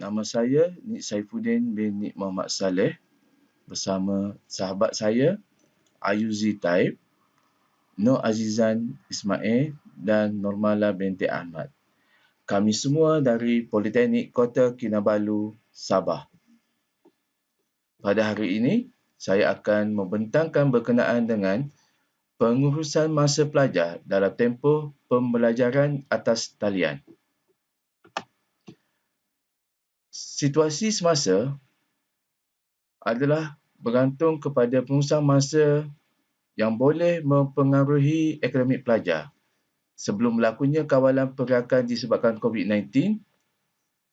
Nama saya Nik Saifuddin bin Nik Muhammad Saleh bersama sahabat saya Ayuzi Taib, Nur Azizan Ismail dan Normala binti Ahmad. Kami semua dari Politeknik Kota Kinabalu, Sabah. Pada hari ini, saya akan membentangkan berkenaan dengan pengurusan masa pelajar dalam tempoh pembelajaran atas talian. Situasi semasa adalah bergantung kepada pengurusan masa yang boleh mempengaruhi akademik pelajar. Sebelum berlakunya kawalan pergerakan disebabkan COVID-19,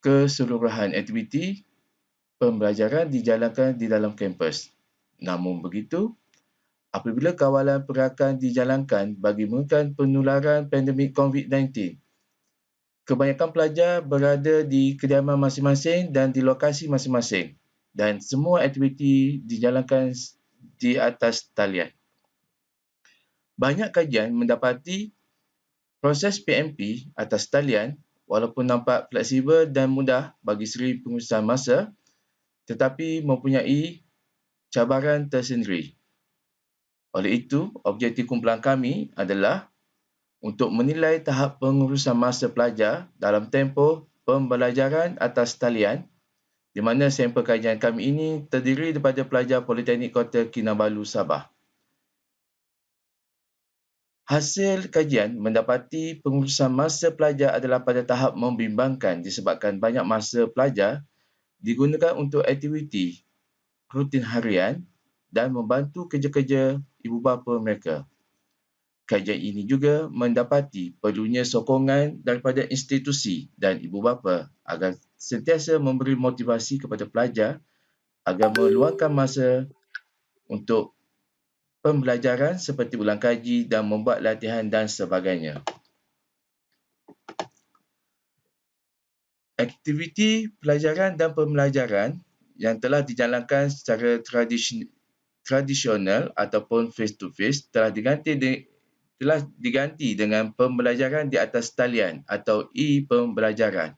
keseluruhan aktiviti pembelajaran dijalankan di dalam kampus. Namun begitu, apabila kawalan pergerakan dijalankan bagi menekan penularan pandemik COVID-19, kebanyakan pelajar berada di kediaman masing-masing dan di lokasi masing-masing dan semua aktiviti dijalankan di atas talian. Banyak kajian mendapati proses PMP atas talian walaupun nampak fleksibel dan mudah bagi segi pengurusan masa, tetapi mempunyai cabaran tersendiri. Oleh itu, objektif kumpulan kami adalah untuk menilai tahap pengurusan masa pelajar dalam tempoh pembelajaran atas talian, di mana sampel kajian kami ini terdiri daripada pelajar Politeknik Kota Kinabalu, Sabah. Hasil kajian mendapati pengurusan masa pelajar adalah pada tahap membimbangkan disebabkan banyak masa pelajar digunakan untuk aktiviti rutin harian dan membantu kerja-kerja ibu bapa mereka. Kajian ini juga mendapati perlunya sokongan daripada institusi dan ibu bapa agar sentiasa memberi motivasi kepada pelajar agar meluangkan masa untuk pembelajaran seperti ulang kaji dan membuat latihan dan sebagainya. Aktiviti pelajaran dan pembelajaran yang telah dijalankan secara tradisional ataupun face-to-face telah diganti dengan pembelajaran di atas talian atau e-pembelajaran.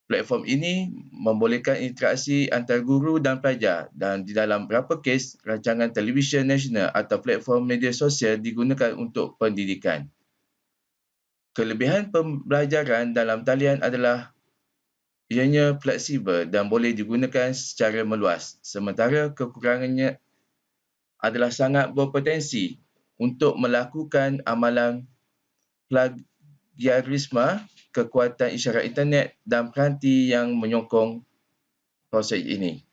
Platform ini membolehkan interaksi antara guru dan pelajar dan di dalam beberapa kes, rancangan televisyen nasional atau platform media sosial digunakan untuk pendidikan. Kelebihan pembelajaran dalam talian adalah ianya fleksibel dan boleh digunakan secara meluas, sementara kekurangannya adalah sangat berpotensi untuk melakukan amalan plagiarisme, kekuatan isyarat internet dan peranti yang menyokong proses ini.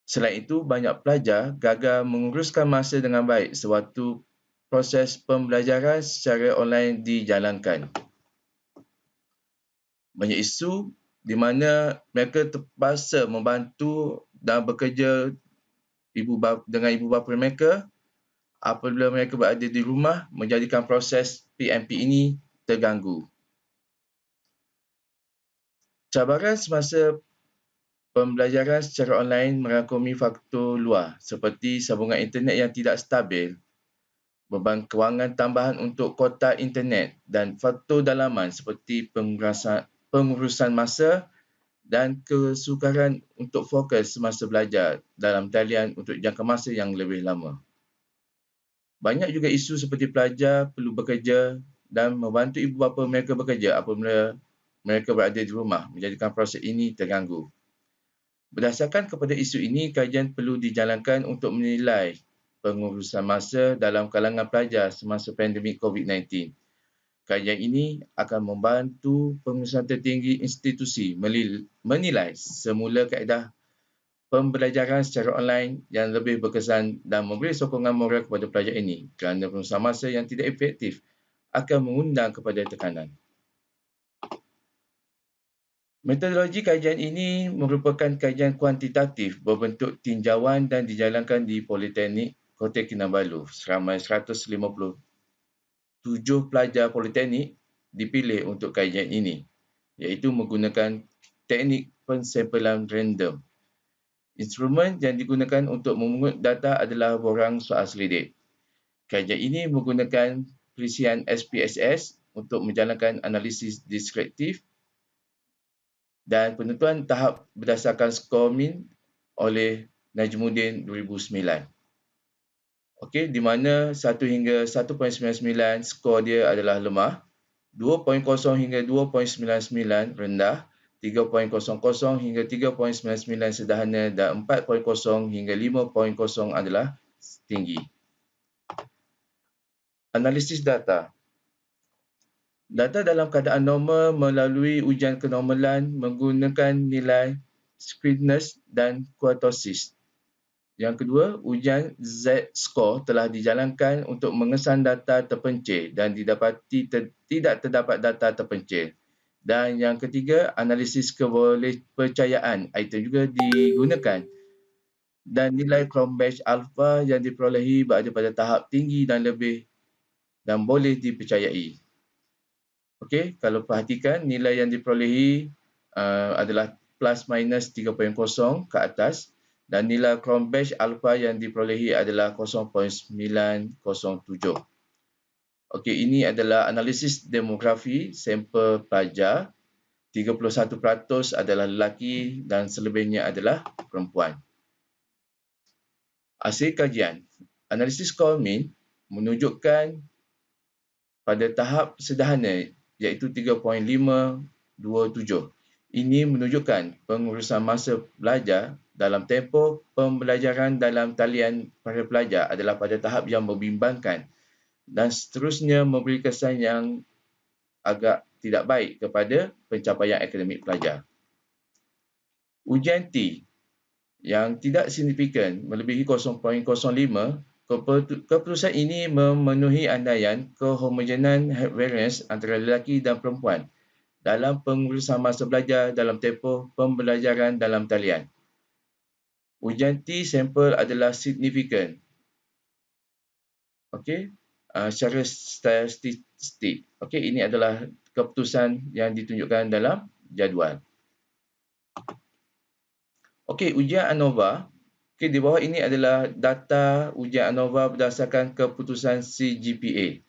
Selain itu, banyak pelajar gagal menguruskan masa dengan baik sewaktu proses pembelajaran secara online dijalankan. Banyak isu di mana mereka terpaksa membantu dan bekerja dengan ibu bapa mereka apabila mereka berada di rumah, menjadikan proses PMP ini terganggu. Cabaran semasa pembelajaran secara online merangkumi faktor luar seperti sambungan internet yang tidak stabil, beban kewangan tambahan untuk kota internet dan faktor dalaman seperti pengurusan masa dan kesukaran untuk fokus semasa belajar dalam talian untuk jangka masa yang lebih lama. Banyak juga isu seperti pelajar perlu bekerja dan membantu ibu bapa mereka bekerja apabila mereka berada di rumah, menjadikan proses ini terganggu. Berdasarkan kepada isu ini, kajian perlu dijalankan untuk menilai pengurusan masa dalam kalangan pelajar semasa pandemik COVID-19. Kajian ini akan membantu pengurusan tertinggi institusi menilai semula kaedah pembelajaran secara online yang lebih berkesan dan memberi sokongan moral kepada pelajar ini kerana pengurusan masa yang tidak efektif akan mengundang kepada tekanan. Metodologi kajian ini merupakan kajian kuantitatif berbentuk tinjauan dan dijalankan di Politeknik Kota Kinabalu. Seramai 157 pelajar politeknik dipilih untuk kajian ini, iaitu menggunakan teknik pensampelan random. Instrumen yang digunakan untuk memungut data adalah borang soal selidik. Kajian ini menggunakan perisian SPSS untuk menjalankan analisis deskriptif dan penentuan tahap berdasarkan skor min oleh Najmuddin 2009. Okey, di mana 1 hingga 1.99 skor dia adalah lemah, 2.0 hingga 2.99 rendah, 3.00 hingga 3.99 sederhana dan 4.0 hingga 5.0 adalah tinggi. Analisis data. Data dalam keadaan normal melalui ujian kenormalan menggunakan nilai skewness dan kurtosis. Yang kedua, ujian Z-score telah dijalankan untuk mengesan data terpencil dan didapati tidak terdapat data terpencil. Dan yang ketiga, analisis kepercayaan item juga digunakan. Dan nilai Cronbach alpha yang diperolehi berada pada tahap tinggi dan lebih dan boleh dipercayai. Okey, kalau perhatikan nilai yang diperolehi adalah plus minus 3.0 ke atas. Dan nilai Cronbach alpha yang diperolehi adalah 0.907. Okey, ini adalah analisis demografi sampel pelajar. 31% adalah lelaki dan selebihnya adalah perempuan. Hasil kajian. Analisis skor min menunjukkan pada tahap sederhana iaitu 3.527. Ini menunjukkan pengurusan masa belajar dalam tempoh pembelajaran dalam talian para pelajar adalah pada tahap yang membimbangkan dan seterusnya memberi kesan yang agak tidak baik kepada pencapaian akademik pelajar. Ujian T yang tidak signifikan melebihi 0.05, keputusan ini memenuhi andaian kehomogenan variance antara lelaki dan perempuan dalam pengurusan masa belajar dalam tempoh pembelajaran dalam talian. Ujian T sampel adalah signifikan. Okey, secara statistik. Okey, ini adalah keputusan yang ditunjukkan dalam jadual. Okey, ujian ANOVA. Okey, di bawah ini adalah data ujian ANOVA berdasarkan keputusan CGPA.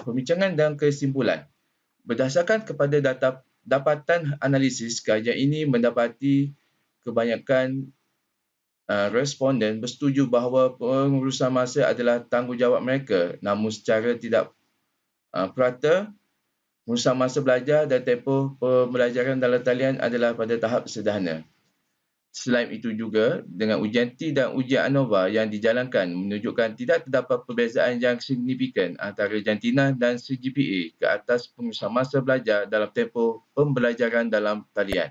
Pembincangan dan kesimpulan. Berdasarkan kepada dapatan analisis, kajian ini mendapati kebanyakan responden bersetuju bahawa pengurusan masa adalah tanggungjawab mereka, namun secara tidak purata, pengurusan masa belajar dan tempoh pembelajaran dalam talian adalah pada tahap sederhana. Selain itu juga, dengan ujian T dan ujian ANOVA yang dijalankan menunjukkan tidak terdapat perbezaan yang signifikan antara jantina dan CGPA ke atas pengurusan masa belajar dalam tempoh pembelajaran dalam talian.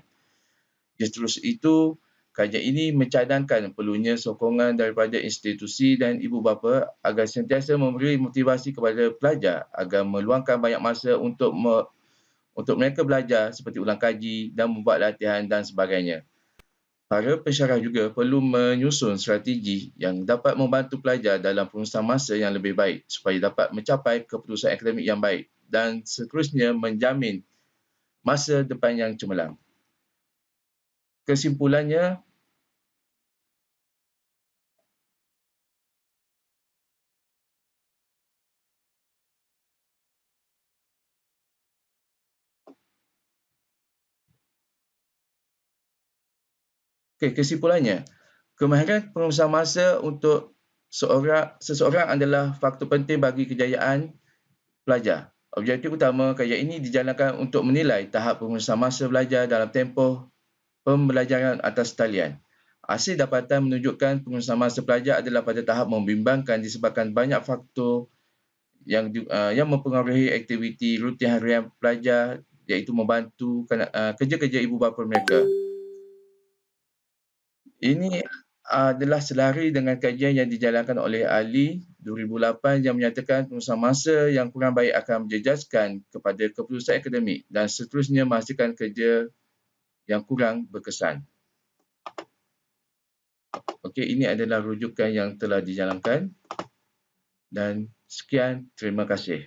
Justru itu, kajian ini mencadangkan perlunya sokongan daripada institusi dan ibu bapa agar sentiasa memberi motivasi kepada pelajar agar meluangkan banyak masa untuk mereka belajar seperti ulang kaji dan membuat latihan dan sebagainya. Para pensyarah juga perlu menyusun strategi yang dapat membantu pelajar dalam pengurusan masa yang lebih baik supaya dapat mencapai keputusan akademik yang baik dan seterusnya menjamin masa depan yang cemerlang. Kesimpulannya, kemahiran pengurusan masa untuk seseorang adalah faktor penting bagi kejayaan pelajar. Objektif utama kajian ini dijalankan untuk menilai tahap pengurusan masa belajar dalam tempoh pembelajaran atas talian. Hasil dapatan menunjukkan pengurusan masa pelajar adalah pada tahap membimbangkan disebabkan banyak faktor yang mempengaruhi aktiviti rutin harian pelajar iaitu membantu kerja-kerja ibu bapa mereka. Ini adalah selari dengan kajian yang dijalankan oleh ahli 2008 yang menyatakan pengurusan masa yang kurang baik akan menjejaskan kepada keputusan akademik dan seterusnya menghasilkan kerja yang kurang berkesan. Okey, ini adalah rujukan yang telah dijalankan dan sekian, terima kasih.